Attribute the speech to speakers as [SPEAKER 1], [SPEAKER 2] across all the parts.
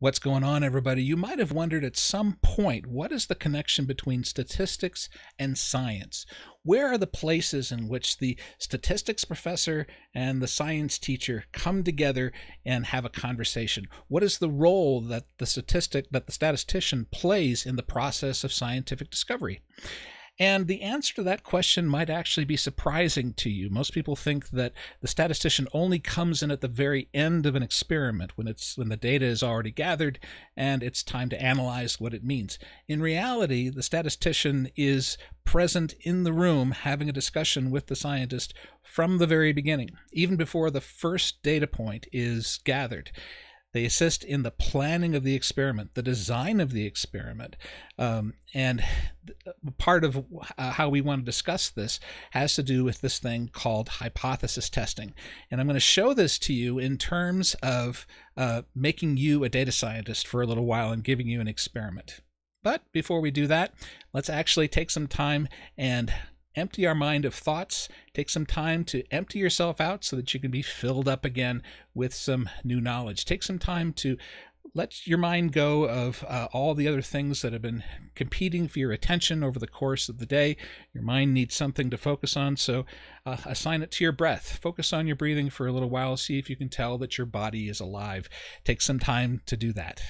[SPEAKER 1] What's going on, everybody? You might have wondered at some point, what is the connection between statistics and science? Where are the places in which the statistics professor and the science teacher come together and have a conversation? What is the role that the statistician plays in the process of scientific discovery? And the answer to that question might actually be surprising to you. Most people think that the statistician only comes in at the very end of an experiment, when the data is already gathered and it's time to analyze what it means. In reality, the statistician is present in the room having a discussion with the scientist from the very beginning, even before the first data point is gathered. They assist in the planning of the experiment, the design of the experiment, and part of how we want to discuss this has to do with this thing called hypothesis testing. And I'm going to show this to you in terms of making you a data scientist for a little while and giving you an experiment. But before we do that, let's actually take some time and empty our mind of thoughts. Take some time to empty yourself out so that you can be filled up again with some new knowledge. Take some time to let your mind go of all the other things that have been competing for your attention over the course of the day. Your mind needs something to focus on, so assign it to your breath. Focus on your breathing for a little while. See if you can tell that your body is alive. Take some time to do that.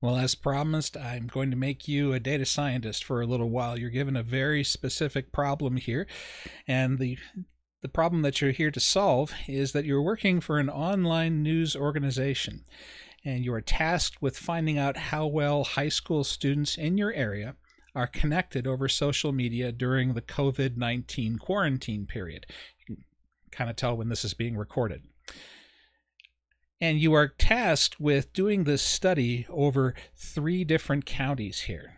[SPEAKER 1] Well, as promised, I'm going to make you a data scientist for a little while. You're given a very specific problem here, and the problem that you're here to solve is that you're working for an online news organization. and you are tasked with finding out how well high school students in your area are connected over social media during the COVID-19 quarantine period. You can kind of tell when this is being recorded. And you are tasked with doing this study over 3 different counties here.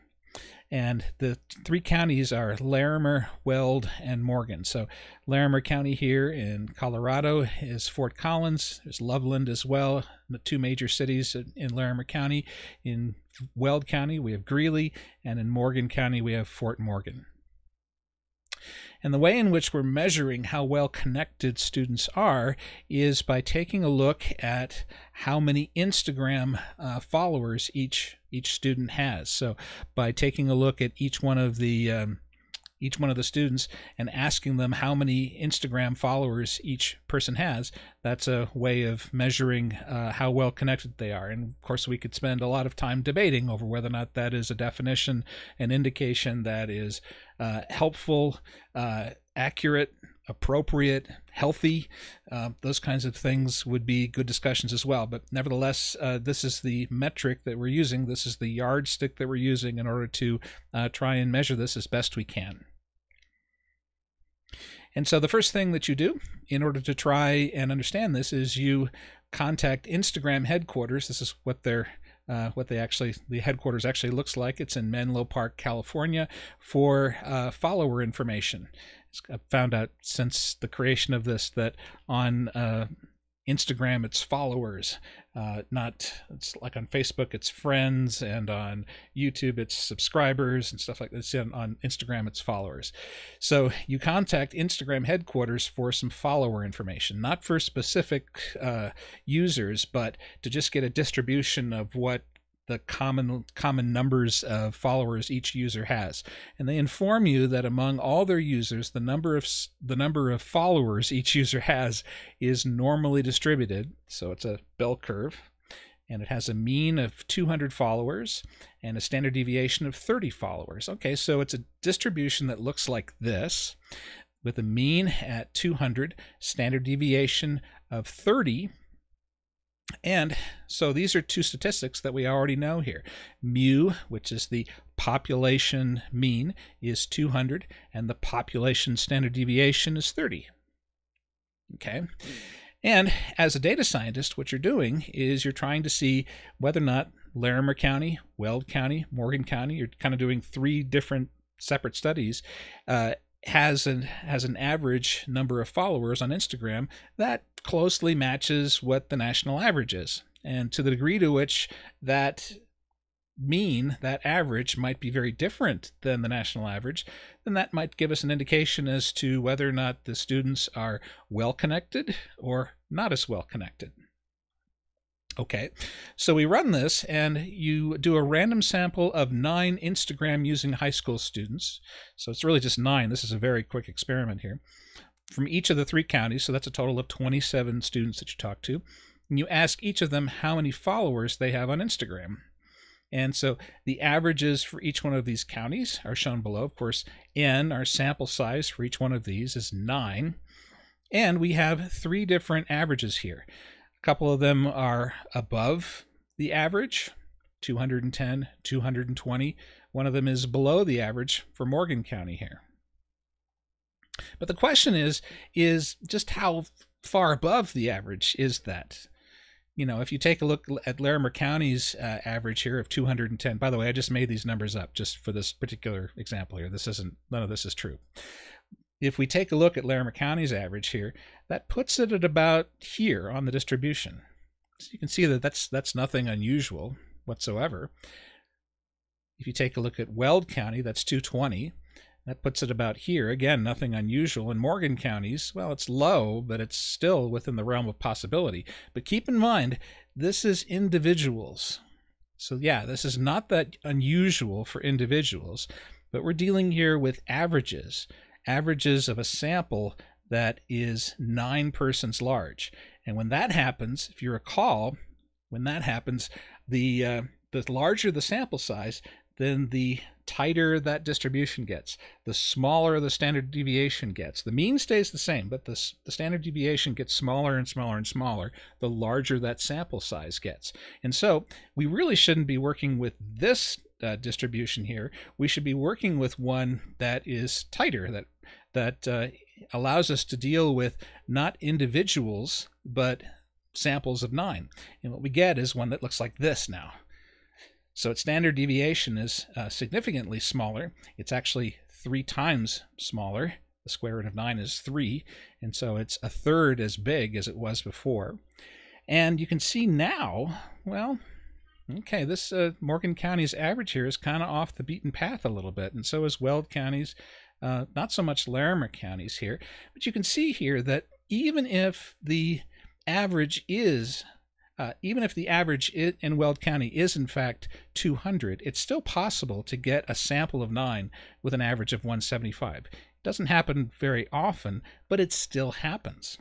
[SPEAKER 1] And the 3 counties are Larimer, Weld, and Morgan. So Larimer County here in Colorado is Fort Collins. There's Loveland as well, the 2 major cities in Larimer County. In Weld County, we have Greeley, and in Morgan County, we have Fort Morgan. And the way in which we're measuring how well connected students are is by taking a look at how many Instagram followers each student has. So by taking a look at each one of the students and asking them how many Instagram followers each person has, that's a way of measuring how well connected they are. And of course, we could spend a lot of time debating over whether or not that is a definition, an indication that is helpful, accurate, appropriate, healthy. Those kinds of things would be good discussions as well. But nevertheless, this is the metric that we're using. This is the yardstick that we're using in order to try and measure this as best we can. And so the first thing that you do in order to try and understand this is you contact Instagram headquarters. This is what the headquarters actually looks like. It's in Menlo Park, California, for follower information. I've found out since the creation of this that on Instagram it's followers, it's like on Facebook it's friends, and on YouTube it's subscribers and stuff like this. On Instagram it's followers. So you contact Instagram headquarters for some follower information, not for specific users, but to just get a distribution of what the common numbers of followers each user has. And they inform you that among all their users, the number of followers each user has is normally distributed. So it's a bell curve, and it has a mean of 200 followers and a standard deviation of 30 followers. Okay, so it's a distribution that looks like this, with a mean at 200, standard deviation of 30. And so these are 2 statistics that we already know here. Mu, which is the population mean, is 200, and the population standard deviation is 30. Okay. And as a data scientist, what you're doing is you're trying to see whether or not Larimer County, Weld County, Morgan County, you're kind of doing 3 different separate studies, has an average number of followers on Instagram that closely matches what the national average is. And to the degree to which that mean, that average, might be very different than the national average, then that might give us an indication as to whether or not the students are well connected or not as well connected. Okay, so we run this, and you do a random sample of 9 Instagram using high school students. So it's really just 9. This is a very quick experiment here. From each of the 3 counties, so that's a total of 27 students that you talk to. And you ask each of them how many followers they have on Instagram. And so the averages for each one of these counties are shown below. Of course, N, our sample size for each one of these, is 9. And we have 3 different averages here. A couple of them are above the average, 210, 220. One of them is below the average for Morgan County here. But the question is just how far above the average is that? You know, if you take a look at Larimer County's average here of 210, by the way, I just made these numbers up just for this particular example here. None of this is true. If we take a look at Larimer County's average here, that puts it at about here on the distribution. So you can see that that's nothing unusual whatsoever. If you take a look at Weld County, that's 220. That puts it about here. Again, nothing unusual. In Morgan County's, well, it's low, but it's still within the realm of possibility. But keep in mind, this is individuals. So yeah, this is not that unusual for individuals, but we're dealing here with averages of a sample that is 9 persons large. And when that happens, if you recall, when that happens, the larger the sample size, then the tighter that distribution gets, the smaller the standard deviation gets. The mean stays the same, but the standard deviation gets smaller and smaller and smaller the larger that sample size gets. And so we really shouldn't be working with this distribution here. We should be working with one that is tighter, that allows us to deal with not individuals, but samples of 9. And what we get is one that looks like this now. So its standard deviation is significantly smaller. It's actually 3 times smaller. The square root of 9 is 3, and so it's a third as big as it was before. And you can see now, well, okay, this Morgan County's average here is kind of off the beaten path a little bit, and so is Weld County's, not so much Larimer County's here. But you can see here that even if the average is in Weld County is in fact 200, it's still possible to get a sample of 9 with an average of 175. It doesn't happen very often, but it still happens.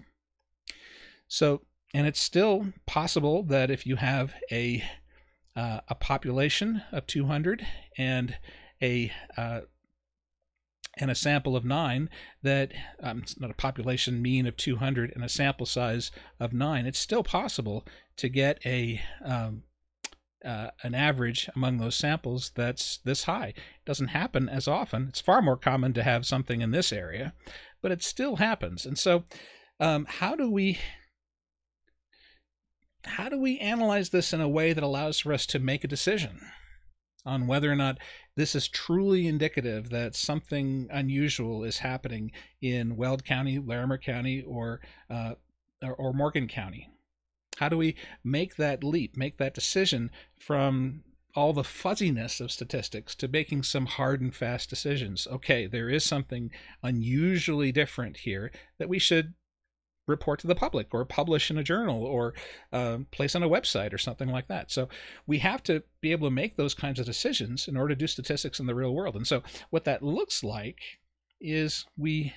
[SPEAKER 1] So, and it's still possible that if you have a population of 200 and a sample of 9, that it's not a population mean of 200 and a sample size of 9, it's still possible to get an average among those samples that's this high. It doesn't happen as often. It's far more common to have something in this area, but it still happens. And so how do we analyze this in a way that allows for us to make a decision on whether or not this is truly indicative that something unusual is happening in Weld County, Larimer County, or Morgan County? How do we make that leap, make that decision from all the fuzziness of statistics to making some hard and fast decisions? Okay, there is something unusually different here that we should report to the public or publish in a journal or place on a website or something like that. So we have to be able to make those kinds of decisions in order to do statistics in the real world. And so what that looks like is we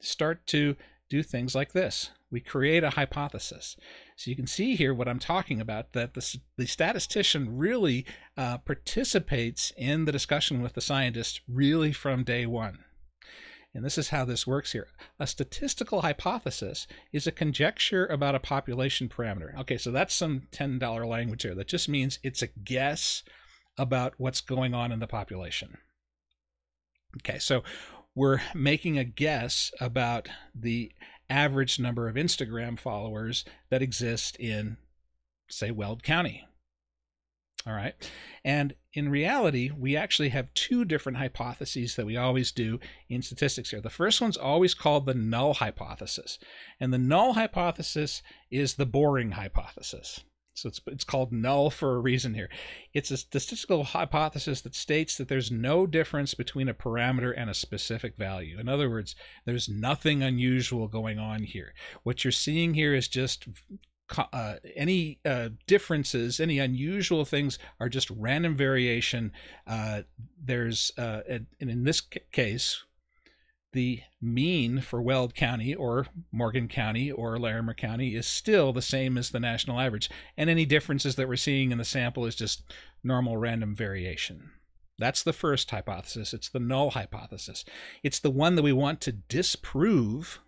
[SPEAKER 1] start to do things like this. We create a hypothesis. So you can see here what I'm talking about, that the statistician really participates in the discussion with the scientist really from day one. And this is how this works here. A statistical hypothesis is a conjecture about a population parameter. Okay, so that's some $10 language here. That just means it's a guess about what's going on in the population. Okay, so we're making a guess about the average number of Instagram followers that exist in, say, Weld County. All right. And in reality, we actually have 2 different hypotheses that we always do in statistics here. The first one's always called the null hypothesis. And the null hypothesis is the boring hypothesis. So it's called null for a reason here. It's a statistical hypothesis that states that there's no difference between a parameter and a specific value. In other words, there's nothing unusual going on here. What you're seeing here is just any differences, any unusual things are just random variation. And in this case, the mean for Weld County or Morgan County or Larimer County is still the same as the national average. And any differences that we're seeing in the sample is just normal random variation. That's the first hypothesis. It's the null hypothesis. It's the one that we want to disprove,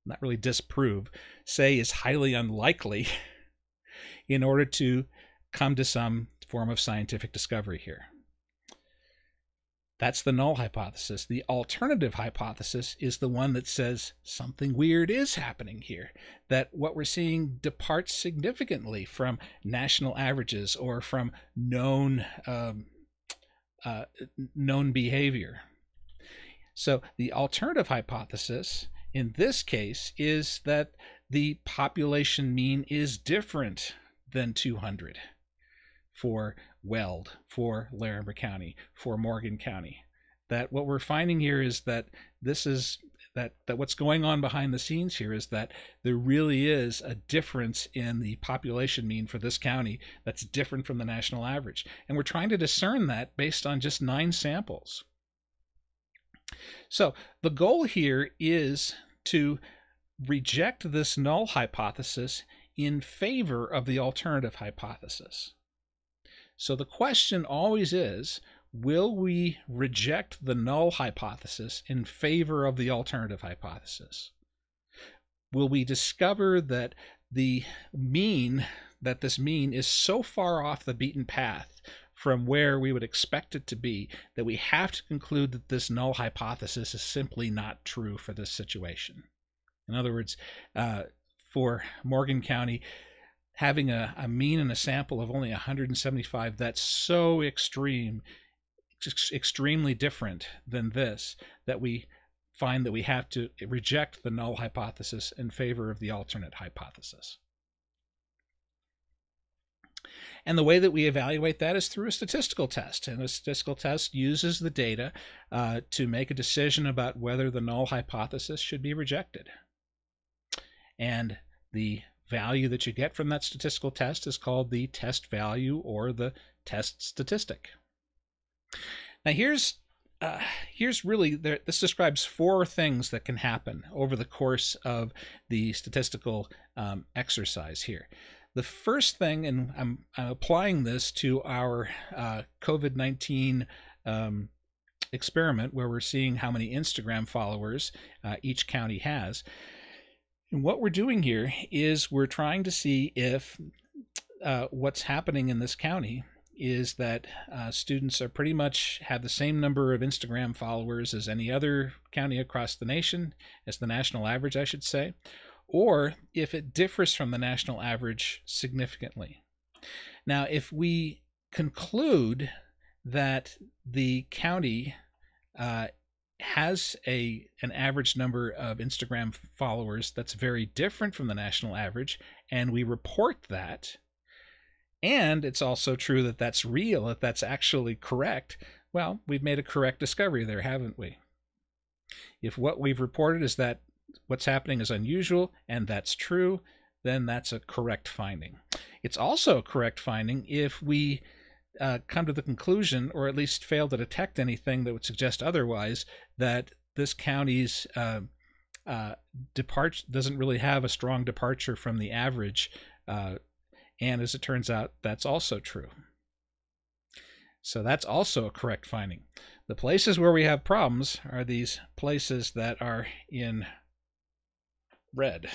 [SPEAKER 1] not really disprove, say is highly unlikely in order to come to some form of scientific discovery here. That's the null hypothesis. The alternative hypothesis is the one that says something weird is happening here, that what we're seeing departs significantly from national averages or from known behavior. So the alternative hypothesis in this case is that the population mean is different than 200 for Weld, for Larimer County, for Morgan County. That what we're finding here is that what's going on behind the scenes here is that there really is a difference in the population mean for this county that's different from the national average. And we're trying to discern that based on just 9 samples. So the goal here is to reject this null hypothesis in favor of the alternative hypothesis. So the question always is, will we reject the null hypothesis in favor of the alternative hypothesis? Will we discover that this mean is so far off the beaten path from where we would expect it to be that we have to conclude that this null hypothesis is simply not true for this situation? In other words, for Morgan County, having a mean in a sample of only 175, that's so extremely different than this that we find that we have to reject the null hypothesis in favor of the alternate hypothesis. And the way that we evaluate that is through a statistical test. And a statistical test uses the data to make a decision about whether the null hypothesis should be rejected. And the value that you get from that statistical test is called the test value or the test statistic. Now here's really, this describes four things that can happen over the course of the statistical exercise here. The first thing, and I'm applying this to our COVID-19 experiment where we're seeing how many Instagram followers each county has. And what we're doing here is we're trying to see if what's happening in this county is that students are pretty much have the same number of Instagram followers as any other county across the nation, as the national average, I should say, or if it differs from the national average significantly. Now, if we conclude that the county has an average number of Instagram followers that's very different from the national average, and we report that, and it's also true that that's real, that that's actually correct, well, we've made a correct discovery there, haven't we? If what we've reported is that what's happening is unusual, and that's true, then that's a correct finding. It's also a correct finding if we come to the conclusion, or at least fail to detect anything that would suggest otherwise, that this county's departure doesn't really have a strong departure from the average, and as it turns out, that's also true. So that's also a correct finding. The places where we have problems are these places that are in red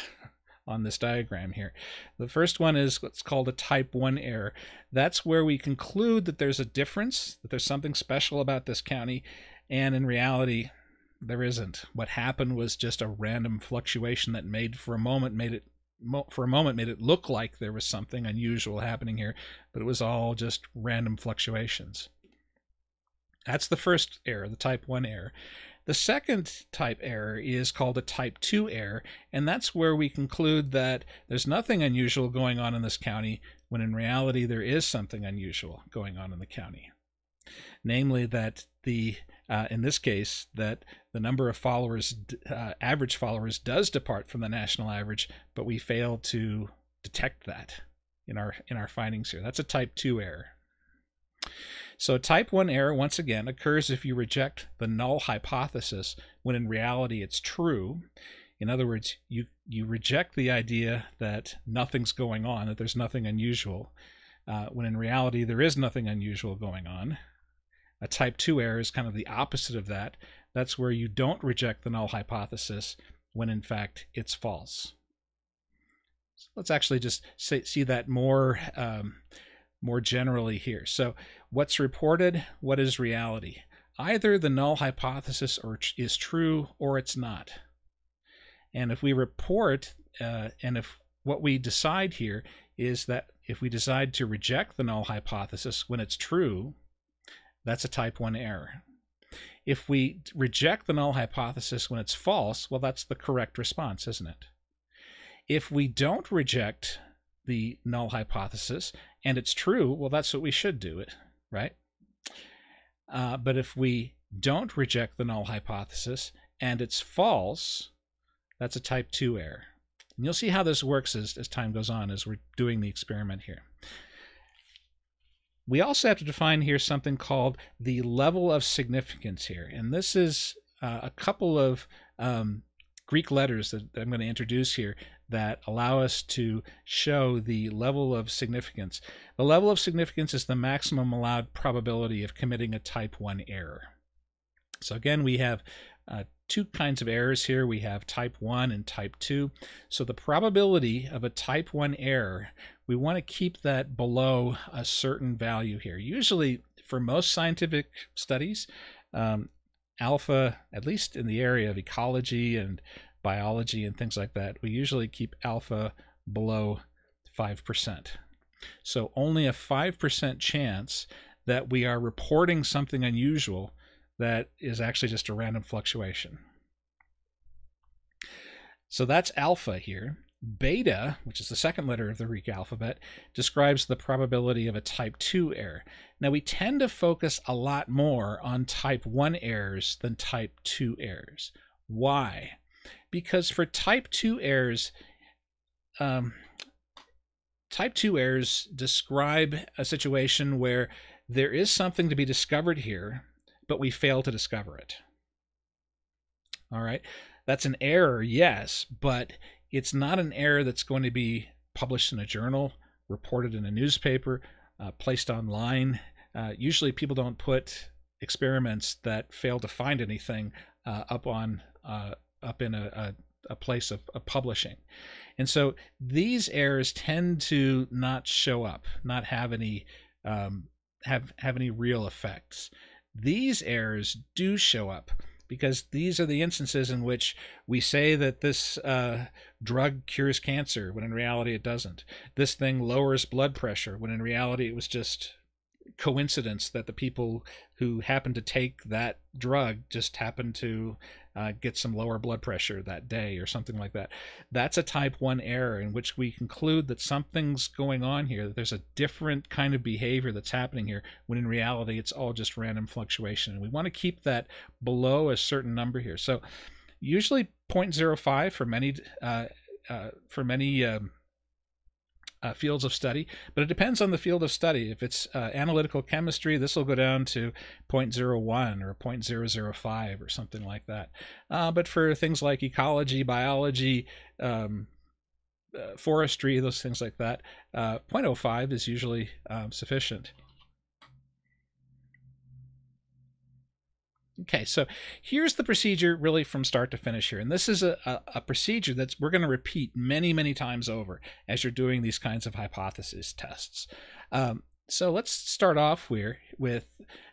[SPEAKER 1] on this diagram here. The first one is what's called a type 1 error. That's where we conclude that there's a difference, that there's something special about this county, and in reality, there isn't. What happened was just a random fluctuation that for a moment made it look like there was something unusual happening here, but it was all just random fluctuations. That's the first error, the type 1 error. The second type error is called a type 2 error, and that's where we conclude that there's nothing unusual going on in this county, when in reality there is something unusual going on in the county. Namely that in this case, that the number of followers, average followers, does depart from the national average, but we fail to detect that in our findings here. That's a type 2 error. So type 1 error, once again, occurs if you reject the null hypothesis when in reality it's true. In other words, you reject the idea that nothing's going on, that there's nothing unusual, when in reality there is nothing unusual going on. A type 2 error is kind of the opposite of that. That's where you don't reject the null hypothesis when in fact it's false. So let's actually just see that more generally here. So what's reported, what is reality? Either the null hypothesis is true or it's not. And if we report, and if what we decide here is that if we decide to reject the null hypothesis when it's true, that's a type 1 error. If we reject the null hypothesis when it's false, well, that's the correct response, isn't it? If we don't reject the null hypothesis and it's true, well, that's what we should do, right? But if we don't reject the null hypothesis and it's false, that's a type 2 error. And you'll see how this works as time goes on as we're doing the experiment here. We also have to define here something called the level of significance here. And this is a couple of Greek letters that I'm going to introduce here that allow us to show the level of significance. The level of significance is the maximum allowed probability of committing a type 1 error. So again, we have two kinds of errors here. We have type 1 and type 2. So the probability of a type 1 error, we want to keep that below a certain value here. Usually, for most scientific studies, alpha, at least in the area of ecology and biology and things like that, we usually keep alpha below 5%. So only a 5% chance that we are reporting something unusual that is actually just a random fluctuation. So that's alpha here. Beta, which is the second letter of the Greek alphabet, describes the probability of a type 2 error. Now, we tend to focus a lot more on type 1 errors than type 2 errors. Why? Because for type 2 errors, type 2 errors describe a situation where there is something to be discovered here, but we fail to discover it. All right, that's an error, yes, but it's not an error that's going to be published in a journal, reported in a newspaper, placed online. Usually people don't put experiments that fail to find anything up in a place of publishing. And so these errors tend to not show up, not have any have any real effects. These errors do show up because these are the instances in which we say that this drug cures cancer when in reality it doesn't. This thing lowers blood pressure when in reality it was just coincidence that the people who happened to take that drug just happened to get some lower blood pressure that day or something like that. That's a type 1 error in which we conclude that something's going on here, that there's a different kind of behavior that's happening here when in reality it's all just random fluctuation. And we want to keep that below a certain number here. So usually 0.05 for many fields of study, but it depends on the field of study. If it's analytical chemistry, this will go down to 0.01 or 0.005 or something like that. But for things like ecology, biology, forestry, those things like that, 0.05 is usually sufficient. Okay, so here's the procedure really from start to finish here. And this is a procedure that we're going to repeat many, many times over as you're doing these kinds of hypothesis tests. So let's start off here with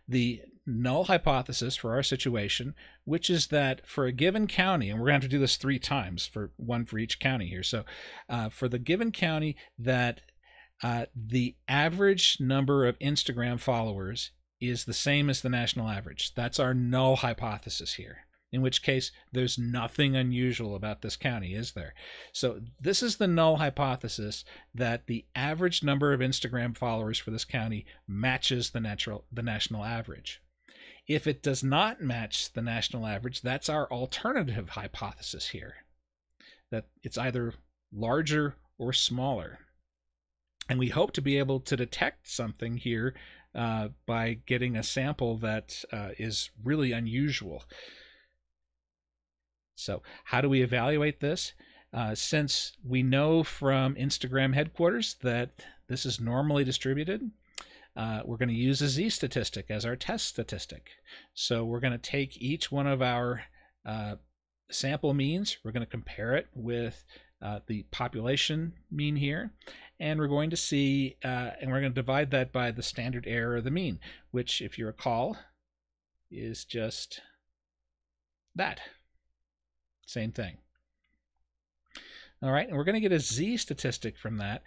[SPEAKER 1] the null hypothesis for our situation, which is that for a given county, and we're going to have to do this 3 times, one for each county here. So for the given county, that the average number of Instagram followers is the same as the national average. That's our null hypothesis here, in which case there's nothing unusual about this county, is there? So this is the null hypothesis, that the average number of Instagram followers for this county matches the national average. If it does not match the national average, that's our alternative hypothesis here, that it's either larger or smaller. And we hope to be able to detect something here by getting a sample that is really unusual. So how do we evaluate this? Since we know from Instagram headquarters that this is normally distributed, we're going to use a z-statistic as our test statistic. So we're going to take each one of our sample means, we're going to compare it with the population mean here, and we're going to see, and we're going to divide that by the standard error of the mean, which, if you recall, is just that. Same thing. All right, and we're going to get a z-statistic from that.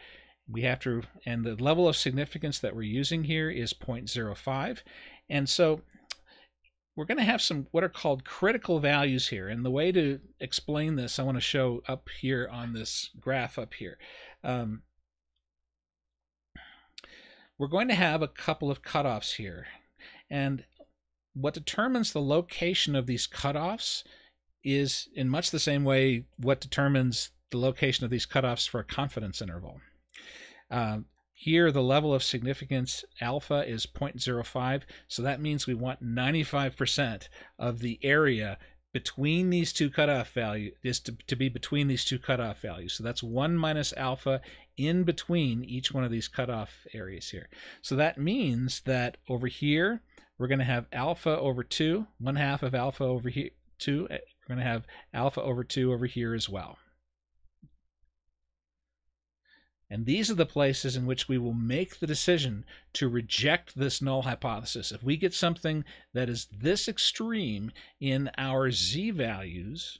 [SPEAKER 1] We have to, and the level of significance that we're using here is 0.05. And so we're going to have some what are called critical values here. And the way to explain this, I want to show up here on this graph up here. We're going to have a couple of cutoffs here. And what determines the location of these cutoffs is, in much the same way, what determines the location of these cutoffs for a confidence interval. Here, the level of significance alpha is 0.05, so that means we want 95% of the area between these two cutoff values, is to be between these two cutoff values. So that's 1 minus alpha in between each one of these cutoff areas here. So that means that over here, we're going to have alpha over 2, 1/2 of alpha over here, 2. We're going to have alpha over 2 over here as well. And these are the places in which we will make the decision to reject this null hypothesis. If we get something that is this extreme in our z values,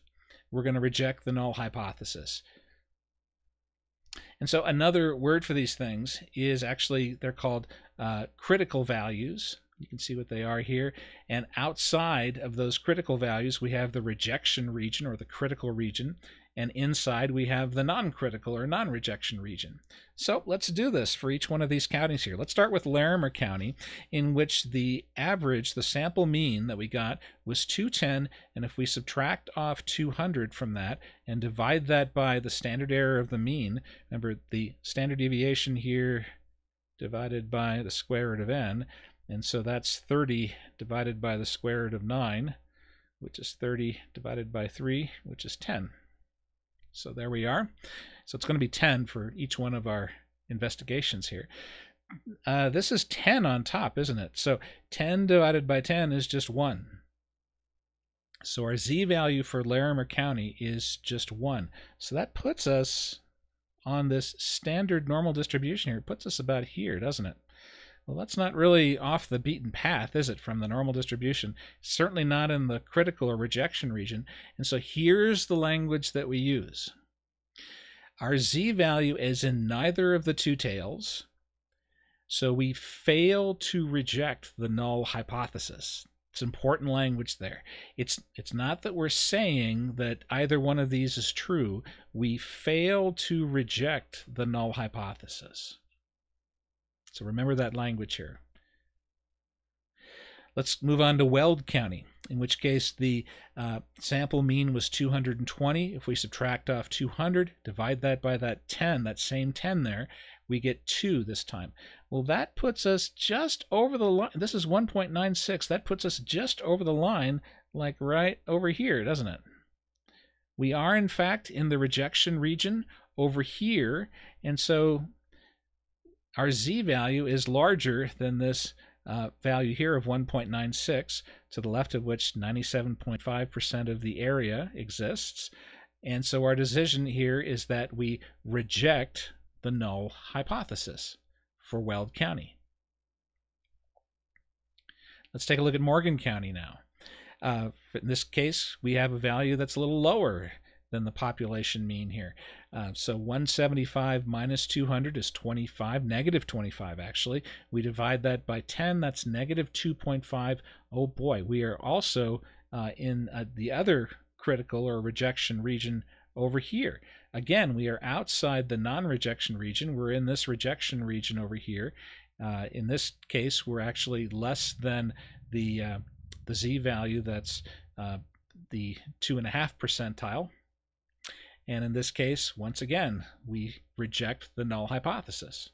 [SPEAKER 1] we're going to reject the null hypothesis. And so another word for these things is actually, they're called critical values. You can see what they are here. And outside of those critical values, we have the rejection region or the critical region. And inside we have the non-critical or non-rejection region. So let's do this for each one of these counties here. Let's start with Larimer County, in which the average, the sample mean that we got was 210, and if we subtract off 200 from that and divide that by the standard error of the mean, remember the standard deviation here divided by the square root of n, and so that's 30 divided by the square root of 9, which is 30 divided by 3, which is 10. So there we are. So it's going to be 10 for each one of our investigations here. This is 10 on top, isn't it? So 10 divided by 10 is just 1. So our z value for Larimer County is just 1. So that puts us on this standard normal distribution here. It puts us about here, doesn't it? Well, that's not really off the beaten path, is it, from the normal distribution? Certainly not in the critical or rejection region. And so here's the language that we use. Our z value is in neither of the two tails, so we fail to reject the null hypothesis. It's important language there. It's not that we're saying that either one of these is true. We fail to reject the null hypothesis. So remember that language here. Let's move on to Weld County, in which case the sample mean was 220. If we subtract off 200, divide that by that 10, that same 10 there, we get 2 this time. Well, that puts us just over the line. This is 1.96. That puts us just over the line, like right over here, doesn't it? We are, in fact, in the rejection region over here, and so our z value is larger than this value here of 1.96, to the left of which 97.5% of the area exists. And so our decision here is that we reject the null hypothesis for Weld County. Let's take a look at Morgan County now. In this case, we have a value that's a little lower than the population mean here. So 175 minus 200 is 25, negative 25 actually. We divide that by 10, that's negative 2.5. Oh boy, we are also in the other critical or rejection region over here. Again, we are outside the non-rejection region. We're in this rejection region over here. In this case, we're actually less than the z value that's the 2.5 percentile. And in this case, once again, we reject the null hypothesis.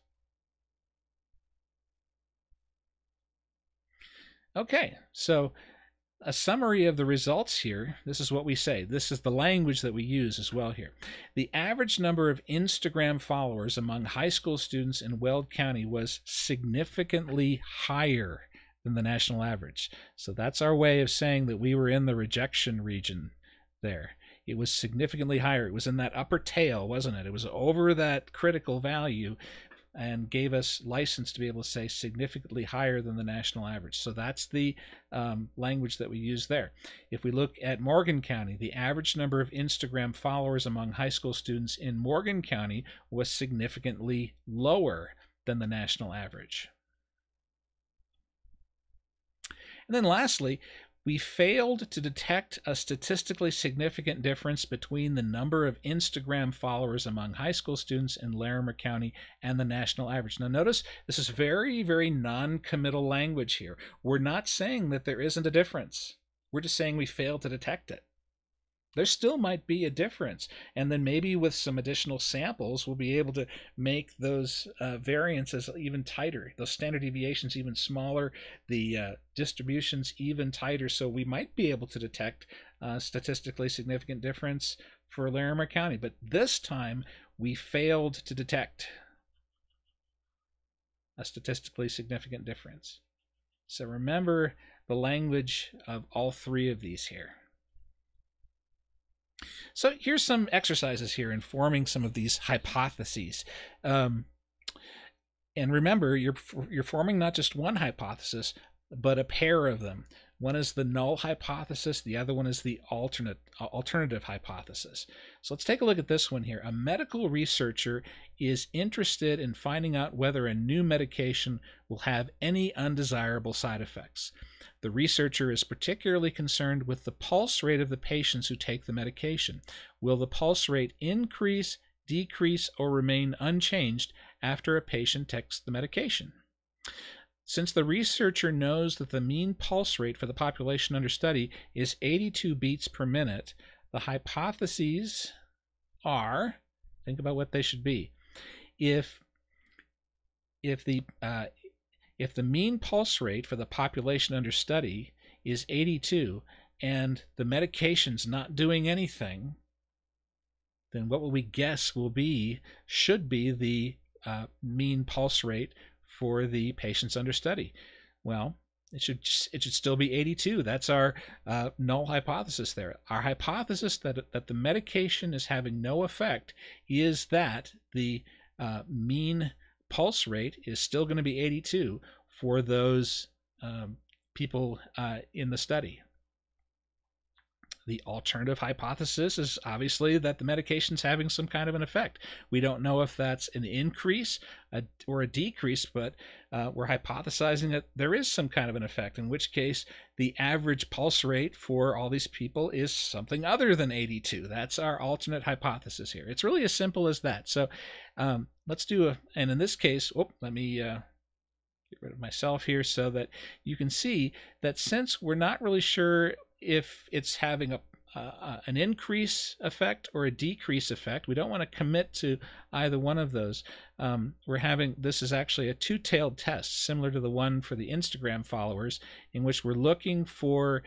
[SPEAKER 1] Okay, so a summary of the results here. This is what we say. This is the language that we use as well here. The average number of Instagram followers among high school students in Weld County was significantly higher than the national average. So that's our way of saying that we were in the rejection region there. It was significantly higher. It was in that upper tail, wasn't it? It was over that critical value and gave us license to be able to say significantly higher than the national average. So that's the language that we use there. If we look at Morgan County, the average number of Instagram followers among high school students in Morgan County was significantly lower than the national average. And then lastly, we failed to detect a statistically significant difference between the number of Instagram followers among high school students in Larimer County and the national average. Now notice this is very, very non-committal language here. We're not saying that there isn't a difference. We're just saying we failed to detect it. There still might be a difference, and then maybe with some additional samples we'll be able to make those variances even tighter, those standard deviations even smaller, the distributions even tighter, so we might be able to detect statistically significant difference for Larimer County, but this time we failed to detect a statistically significant difference. So remember the language of all three of these here. So here's some exercises here in forming some of these hypotheses. And remember, you're forming not just one hypothesis, but a pair of them. One is the null hypothesis, the other one is the alternative hypothesis. So let's take a look at this one here. A medical researcher is interested in finding out whether a new medication will have any undesirable side effects. The researcher is particularly concerned with the pulse rate of the patients who take the medication. Will the pulse rate increase, decrease, or remain unchanged after a patient takes the medication? Since the researcher knows that the mean pulse rate for the population under study is 82 beats per minute, the hypotheses are, think about what they should be. If the mean pulse rate for the population under study is 82 and the medication's not doing anything, then what will we guess should be the mean pulse rate for the patients under study? Well, it should still be 82. That's our null hypothesis there. Our hypothesis that the medication is having no effect is that the mean pulse rate is still going to be 82 for those people in the study. The alternative hypothesis is obviously that the medication's having some kind of an effect. We don't know if that's an increase or a decrease, but we're hypothesizing that there is some kind of an effect, in which case the average pulse rate for all these people is something other than 82. That's our alternate hypothesis here. It's really as simple as that. So let's do and in this case, let me get rid of myself here so that you can see that since we're not really sure if it's having an increase effect or a decrease effect, we don't want to commit to either one of those. This is actually a two-tailed test, similar to the one for the Instagram followers, in which we're looking for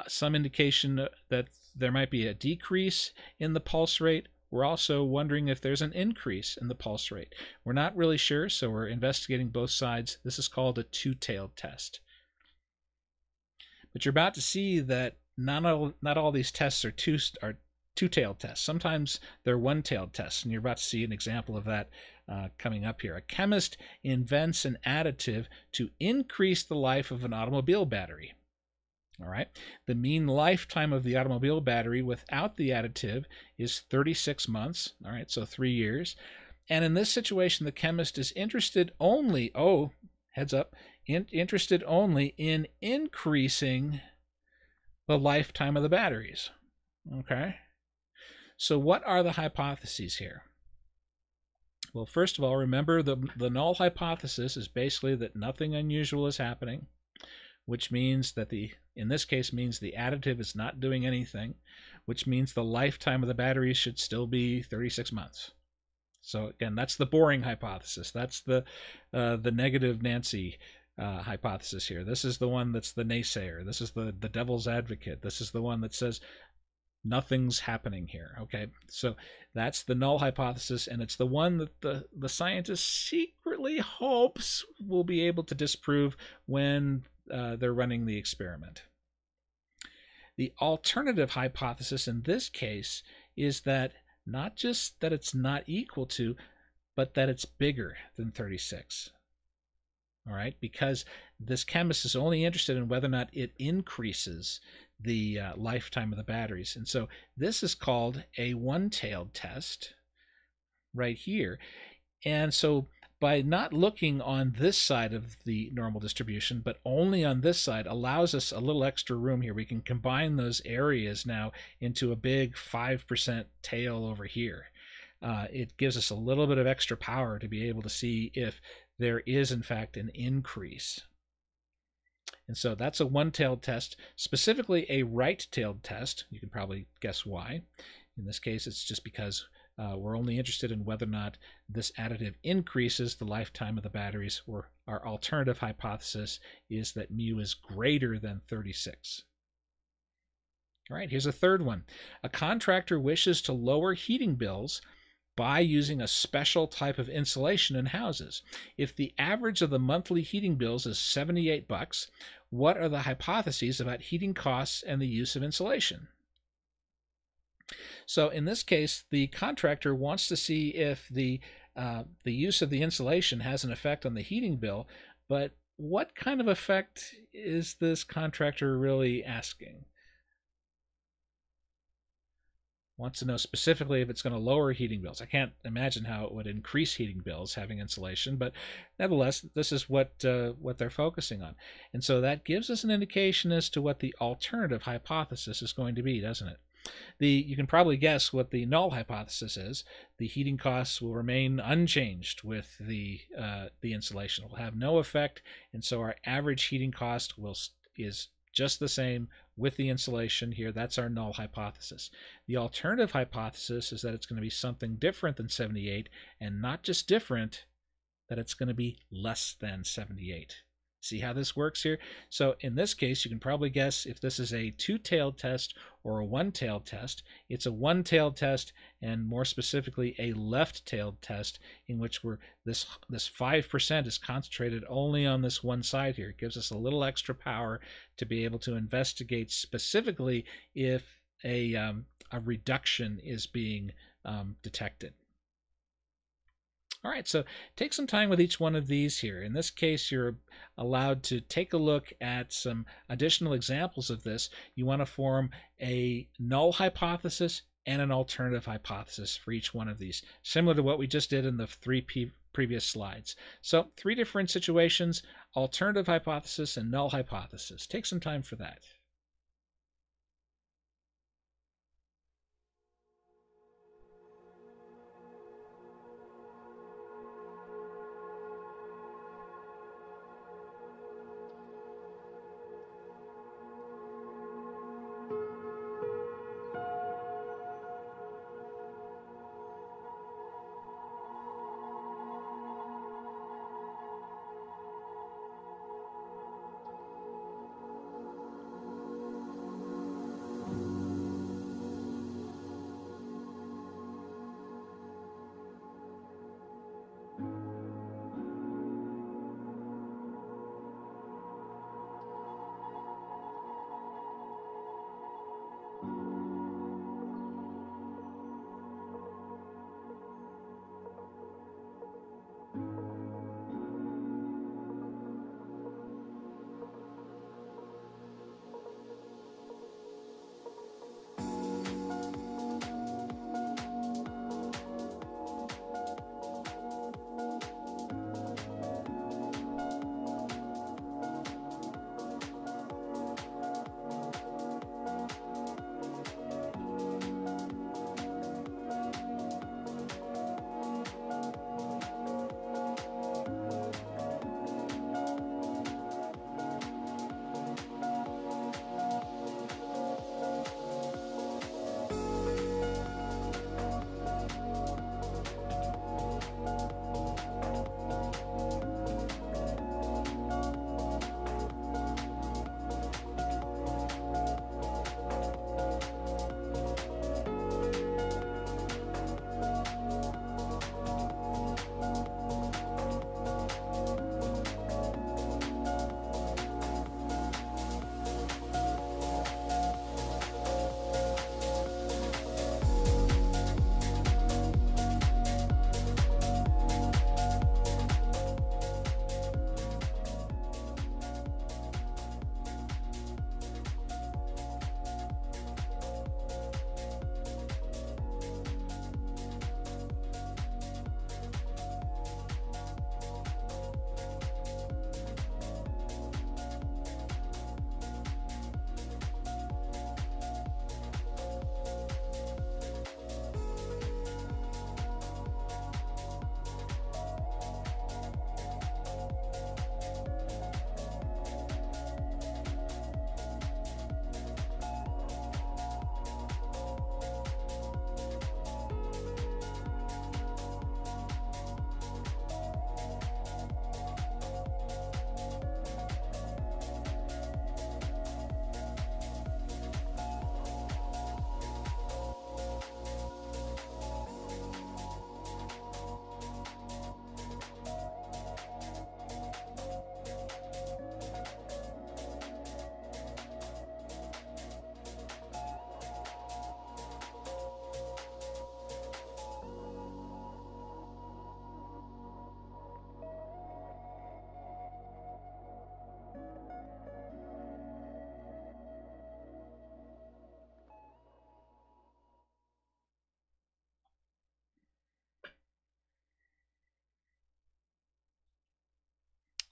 [SPEAKER 1] some indication that there might be a decrease in the pulse rate. We're also wondering if there's an increase in the pulse rate. We're not really sure, so we're investigating both sides. This is called a two-tailed test. But you're about to see that not all these tests are two-tailed tests. Sometimes they're one-tailed tests, and you're about to see an example of that coming up here. A chemist invents an additive to increase the life of an automobile battery. All right. The mean lifetime of the automobile battery without the additive is 36 months. All right, so 3 years. And in this situation, the chemist is interested only, heads up, interested only in increasing the lifetime of the batteries. Okay. So what are the hypotheses here? Well, first of all, remember the null hypothesis is basically that nothing unusual is happening, which means that in this case means the additive is not doing anything, which means the lifetime of the batteries should still be 36 months. So again, that's the boring hypothesis. That's the negative Nancy hypothesis here. This is the one that's the naysayer. This is the devil's advocate. This is the one that says nothing's happening here. Okay, so that's the null hypothesis, and it's the one that the scientist secretly hopes will be able to disprove when they're running the experiment. The alternative hypothesis in this case is that not just that it's not equal to, but that it's bigger than 36. All right, because this chemist is only interested in whether or not it increases the lifetime of the batteries. And so this is called a one-tailed test right here. And so by not looking on this side of the normal distribution, but only on this side, allows us a little extra room here. We can combine those areas now into a big 5% tail over here. It gives us a little bit of extra power to be able to see if there is, in fact, an increase. And so that's a one-tailed test, specifically a right-tailed test. You can probably guess why. In this case, it's just because we're only interested in whether or not this additive increases the lifetime of the batteries, or our alternative hypothesis is that mu is greater than 36. All right, here's a third one. A contractor wishes to lower heating bills by using a special type of insulation in houses. If the average of the monthly heating bills is $78, what are the hypotheses about heating costs and the use of insulation? So in this case, the contractor wants to see if the use of the insulation has an effect on the heating bill, but what kind of effect is this contractor really asking? Wants to know specifically if it's going to lower heating bills. I can't imagine how it would increase heating bills having insulation, but nevertheless, this is what they're focusing on. And so that gives us an indication as to what the alternative hypothesis is going to be, doesn't it? You can probably guess what the null hypothesis is. The heating costs will remain unchanged with the insulation. It will have no effect, and so our average heating cost is just the same with the insulation here. That's our null hypothesis. The alternative hypothesis is that it's going to be something different than 78, and not just different, that it's going to be less than 78. See how this works here? So in this case, you can probably guess if this is a two-tailed test or a one-tailed test. It's a one-tailed test, and more specifically a left-tailed test, in which this 5% is concentrated only on this one side here. It gives us a little extra power to be able to investigate specifically if a reduction is being detected. All right, so take some time with each one of these here. In this case, you're allowed to take a look at some additional examples of this. You want to form a null hypothesis and an alternative hypothesis for each one of these, similar to what we just did in the previous slides. So 3 different situations: alternative hypothesis and null hypothesis. Take some time for that.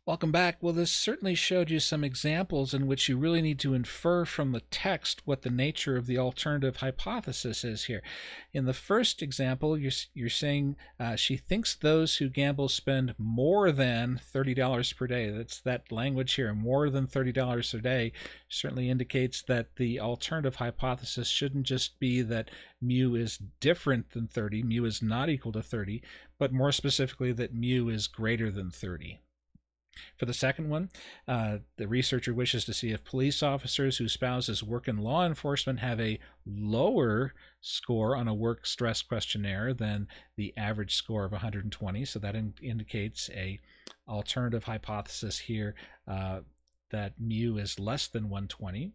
[SPEAKER 1] Welcome back. Well, this certainly showed you some examples in which you really need to infer from the text what the nature of the alternative hypothesis is here. In the first example, you're saying she thinks those who gamble spend more than $30 per day. That's that language here, more than $30 a day, certainly indicates that the alternative hypothesis shouldn't just be that mu is different than 30, mu is not equal to 30, but more specifically that mu is greater than 30. For the second one, the researcher wishes to see if police officers whose spouses work in law enforcement have a lower score on a work stress questionnaire than the average score of 120. So that indicates a alternative hypothesis here that mu is less than 120.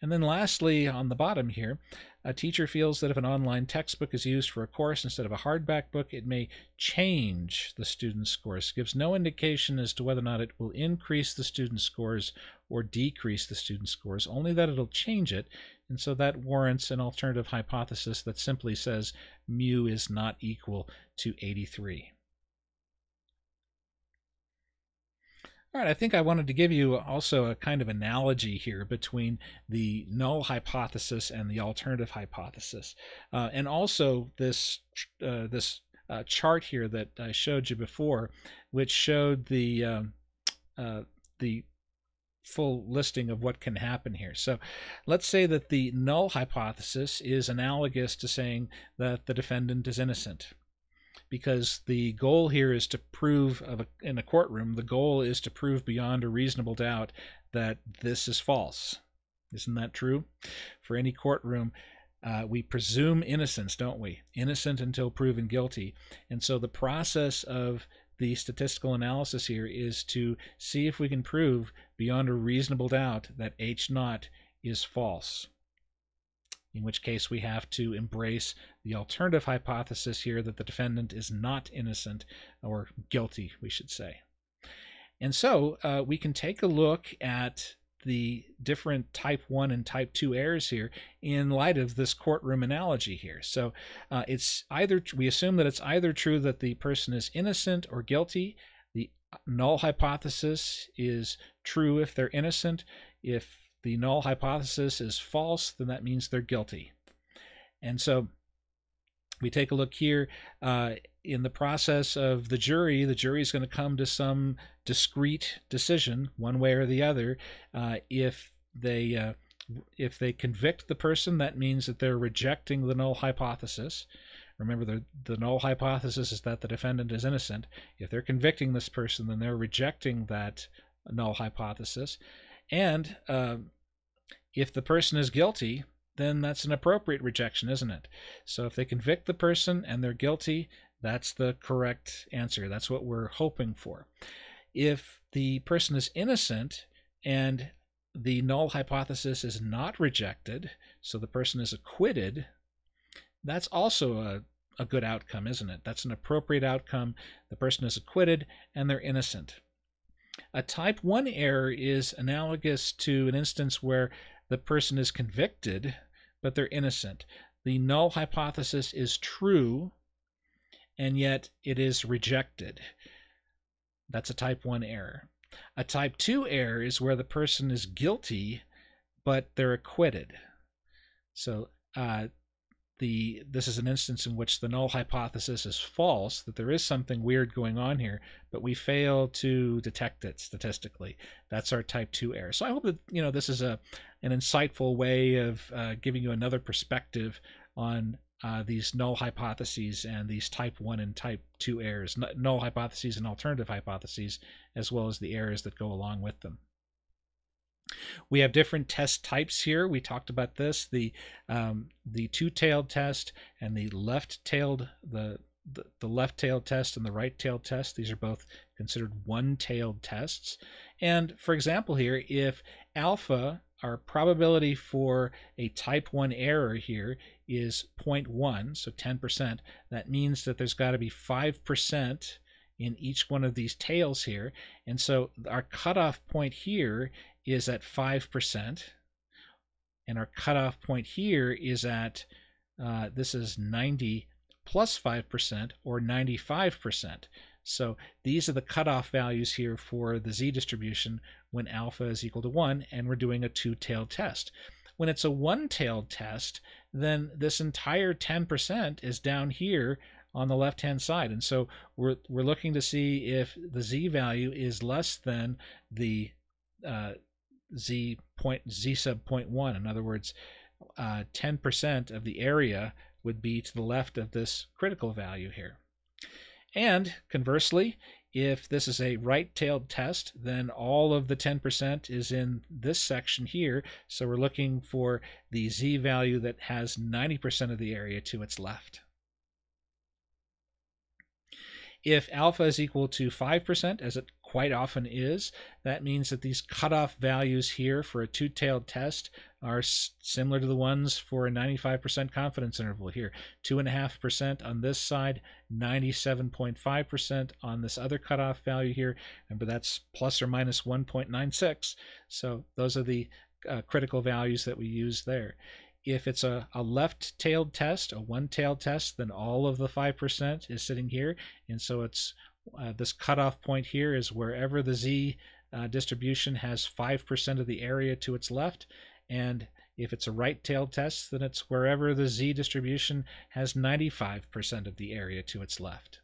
[SPEAKER 1] And then lastly, on the bottom here, a teacher feels that if an online textbook is used for a course instead of a hardback book, it may change the student's scores. It gives no indication as to whether or not it will increase the student's scores or decrease the student's scores, only that it'll change it. And so that warrants an alternative hypothesis that simply says mu is not equal to 83. All right, I think I wanted to give you also a kind of analogy here between the null hypothesis and the alternative hypothesis, and also this chart here that I showed you before, which showed the full listing of what can happen here. So let's say that the null hypothesis is analogous to saying that the defendant is innocent, because the goal here is to prove, in a courtroom, the goal is to prove beyond a reasonable doubt that this is false. Isn't that true? For any courtroom, we presume innocence, don't we? Innocent until proven guilty. And so the process of the statistical analysis here is to see if we can prove beyond a reasonable doubt that H0 is false, in which case we have to embrace the alternative hypothesis here that the defendant is not innocent, or guilty, we should say. And so we can take a look at the different type 1 and type 2 errors here in light of this courtroom analogy here. So we assume that it's either true that the person is innocent or guilty. The null hypothesis is true if they're innocent. If the null hypothesis is false, then that means they're guilty. And so we take a look here in the process of the jury is going to come to some discrete decision one way or the other. If they convict the person, that means that they're rejecting the null hypothesis. Remember, the null hypothesis is that the defendant is innocent. If they're convicting this person, then they're rejecting that null hypothesis. And if the person is guilty, then that's an appropriate rejection, isn't it? So if they convict the person and they're guilty, that's the correct answer. That's what we're hoping for. If the person is innocent and the null hypothesis is not rejected, so the person is acquitted, that's also a good outcome, isn't it? That's an appropriate outcome. The person is acquitted and they're innocent. A type 1 error is analogous to an instance where the person is convicted, but they're innocent. The null hypothesis is true, and yet it is rejected. That's a type 1 error. A type 2 error is where the person is guilty, but they're acquitted. So this is an instance in which the null hypothesis is false, that there is something weird going on here, but we fail to detect it statistically. That's our type 2 error. So I hope that this is an insightful way of giving you another perspective on these null hypotheses and these type 1 and type 2 errors, null hypotheses and alternative hypotheses, as well as the errors that go along with them. We have different test types here. We talked about this, the two-tailed test and the left-tailed test and the right-tailed test. These are both considered one-tailed tests. And for example here, if alpha, our probability for a type 1 error here, is 0.1, so 10%, that means that there's got to be 5% in each one of these tails here. And so our cutoff point here is at 5%, and our cutoff point here is at this is 90 plus 5%, or 95%. So these are the cutoff values here for the z-distribution when alpha is equal to 1, and we're doing a two-tailed test. When it's a one-tailed test, then this entire 10% is down here on the left-hand side, and so we're looking to see if the z value is less than the z sub 0.1. In other words, 10% of the area would be to the left of this critical value here. And conversely, if this is a right-tailed test, then all of the 10% is in this section here. So we're looking for the z value that has 90% of the area to its left. If alpha is equal to 5%, as it quite often is, that means that these cutoff values here for a two-tailed test are similar to the ones for a 95% confidence interval here. 2.5% on this side, 97.5% on this other cutoff value here. Remember, that's plus or minus 1.96. So those are the critical values that we use there. If it's a left-tailed test, a one-tailed test, then all of the 5% is sitting here. And so it's this cutoff point here is wherever the z distribution has 5% of the area to its left. And if it's a right-tailed test, then it's wherever the z distribution has 95% of the area to its left.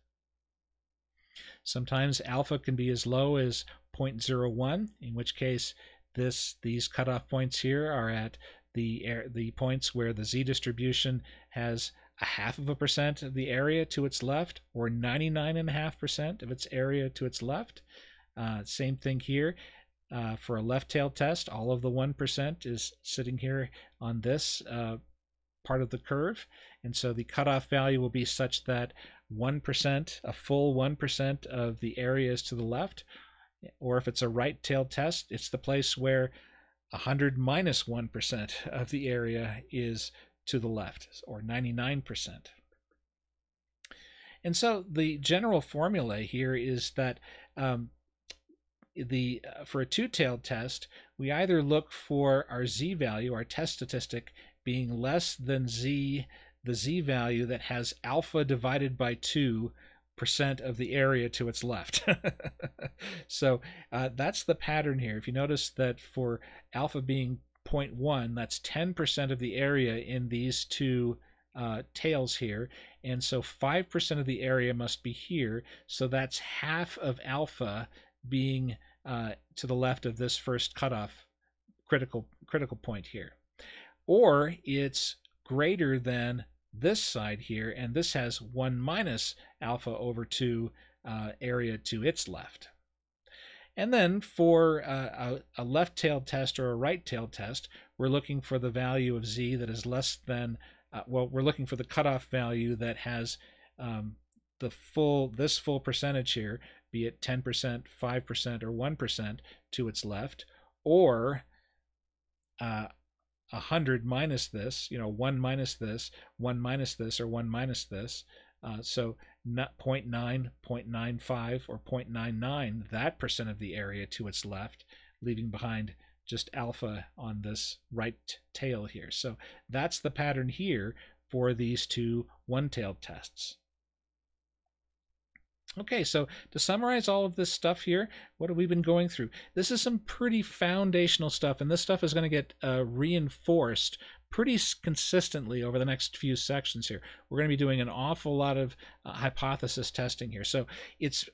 [SPEAKER 1] Sometimes alpha can be as low as 0.01, in which case these cutoff points here are at the points where the z distribution has 0.5% of the area to its left, or 99.5% of its area to its left. Same thing here. For a left-tailed test, all of the 1% is sitting here on this part of the curve, and so the cutoff value will be such that 1%, a full 1% of the area is to the left. Or if it's a right-tailed test, it's the place where 100 minus 1% of the area is to the left, or 99%. And so the general formula here is that for a two-tailed test, we either look for our z value, our test statistic, being less than the z value that has alpha divided by 2% of the area to its left. So that's the pattern here. If you notice that for alpha being 0.1, that's 10% of the area in these two tails here, and so 5% of the area must be here, so that's half of alpha being to the left of this first cutoff critical point here. Or it's greater than this side here, and this has 1 minus alpha over 2 area to its left. And then for a left-tailed test or a right-tailed test, we're looking for the value of z that is less than, we're looking for the cutoff value that has this full percentage here, be it 10%, 5%, or 1% to its left, or 100 minus this, 1 minus this, 1 minus this, or 1 minus this. So not 0.9, 0.95, or 0.99, that percent of the area to its left, leaving behind just alpha on this right tail here. So that's the pattern here for these two one-tailed tests. Okay, so to summarize all of this stuff here, what have we been going through? This is some pretty foundational stuff, and this stuff is going to get reinforced pretty consistently over the next few sections here. We're going to be doing an awful lot of hypothesis testing here. So it's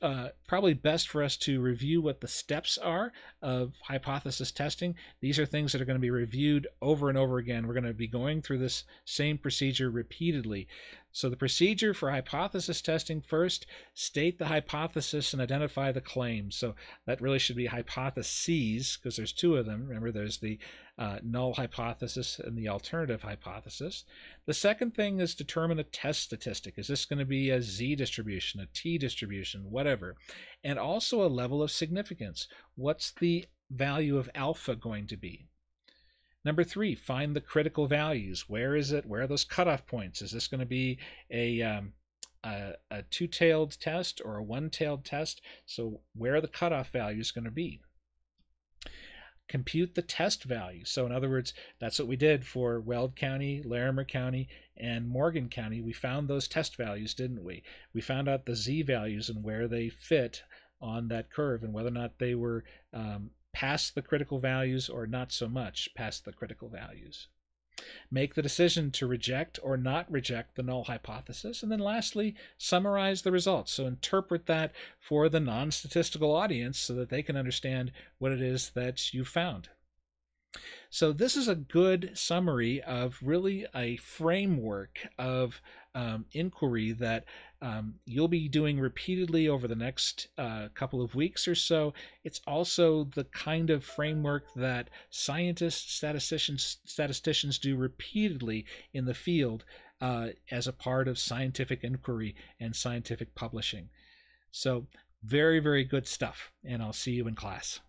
[SPEAKER 1] probably best for us to review what the steps are of hypothesis testing. These are things that are going to be reviewed over and over again. We're going to be going through this same procedure repeatedly. So the procedure for hypothesis testing: first, state the hypothesis and identify the claims. So that really should be hypotheses, because there's two of them. Remember, there's the null hypothesis and the alternative hypothesis. The second thing is determine a test statistic. Is this going to be a z distribution, a t distribution, whatever? And also a level of significance. What's the value of alpha going to be? Number 3, find the critical values. Where is it? Where are those cutoff points? Is this going to be a two-tailed test or a one-tailed test? So where are the cutoff values going to be? compute the test value. So in other words, that's what we did for Weld County, Larimer County, and Morgan County. We found those test values, didn't we? We found out the Z values and where they fit on that curve and whether or not they were past the critical values or not so much past the critical values. Make the decision to reject or not reject the null hypothesis. And then lastly, summarize the results. So interpret that for the non-statistical audience so that they can understand what it is that you found. So this is a good summary of really a framework of inquiry that you'll be doing repeatedly over the next couple of weeks or so. It's also the kind of framework that scientists, statisticians do repeatedly in the field as a part of scientific inquiry and scientific publishing. So very, very good stuff, and I'll see you in class.